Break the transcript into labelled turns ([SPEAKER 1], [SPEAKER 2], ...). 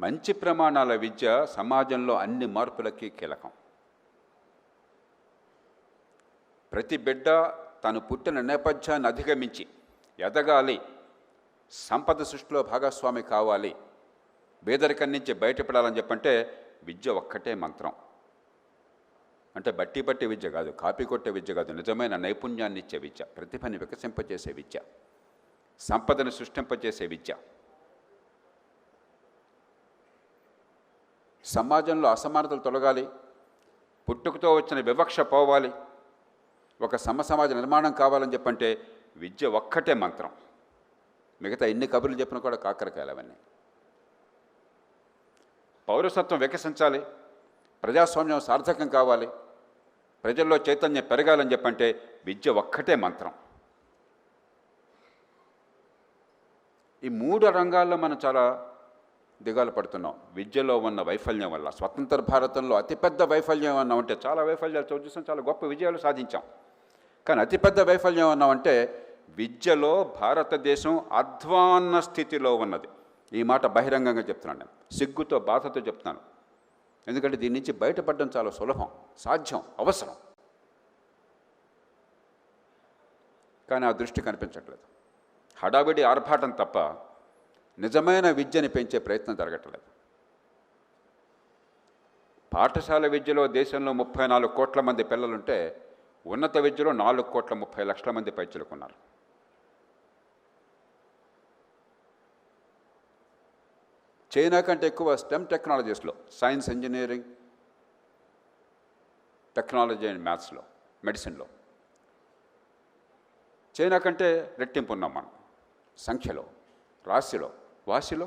[SPEAKER 1] మంచి ప్రమాణాల విద్య సమాజంలో అన్ని మార్పులకి కీలకం. ప్రతి బిడ్డ తను పుట్టిన నేపథ్యాన్ని అధిగమించి ఎదగాలి, సంపద సృష్టిలో భాగస్వామి కావాలి, పేదరికం నుంచి బయటపడాలని చెప్పంటే విద్య ఒక్కటే మంత్రం. అంటే బట్టి పట్టి విద్య కాదు, కాపీ కొట్టే విద్య కాదు, నిజమైన నైపుణ్యాన్ని ఇచ్చే విద్య, ప్రతిభని వికసింపచేసే విద్య, సంపదను సృష్టింపచేసే విద్య. సమాజంలో అసమానతలు తొలగాలి, పుట్టుకతో వచ్చిన వివక్ష పోవాలి, ఒక సమసమాజ నిర్మాణం కావాలని చెప్పంటే విద్య ఒక్కటే మంత్రం. మిగతా ఎన్ని కబుర్లు చెప్పినా కూడా కాకరకాయలు అవన్నీ. పౌరసత్వం వికసించాలి, ప్రజాస్వామ్యం సార్థకం కావాలి, ప్రజల్లో చైతన్యం పెరగాలని చెప్పంటే విద్య ఒక్కటే మంత్రం. ఈ మూడు రంగాల్లో మనం చాలా దిగాలు పడుతున్నాం విద్యలో ఉన్న వైఫల్యం వల్ల. స్వతంత్ర భారతంలో అతిపెద్ద వైఫల్యం అన్నా ఉంటే, చాలా వైఫల్యాలు చూసాం, చాలా గొప్ప విజయాలు సాధించాం, కానీ అతిపెద్ద వైఫల్యం అన్నామంటే విద్యలో భారతదేశం అధ్వాన్న స్థితిలో ఉన్నది. ఈ మాట బహిరంగంగా చెప్తున్నాను, నేను సిగ్గుతో బాధతో చెప్తున్నాను. ఎందుకంటే దీని నుంచి బయటపడడం చాలా సులభం, సాధ్యం, అవసరం, కానీ ఆ దృష్టి కనిపించట్లేదు. హడావిడి ఆర్భాటం తప్ప నిజమైన విద్యని పెంచే ప్రయత్నం జరగట్లేదు. పాఠశాల విద్యలో దేశంలో 34 కోట్ల మంది పిల్లలుంటే ఉన్నత విద్యలో 4,30,00,000 మంది పైచిలుకున్నారు. చైనా కంటే ఎక్కువ స్టెమ్ టెక్నాలజీస్లో, సైన్స్, ఇంజనీరింగ్, టెక్నాలజీ అండ్ మ్యాథ్స్లో, మెడిసిన్లో చైనా కంటే రెట్టింపు ఉన్నాం మనం, సంఖ్యలో, రాశిలో, వాసిలో.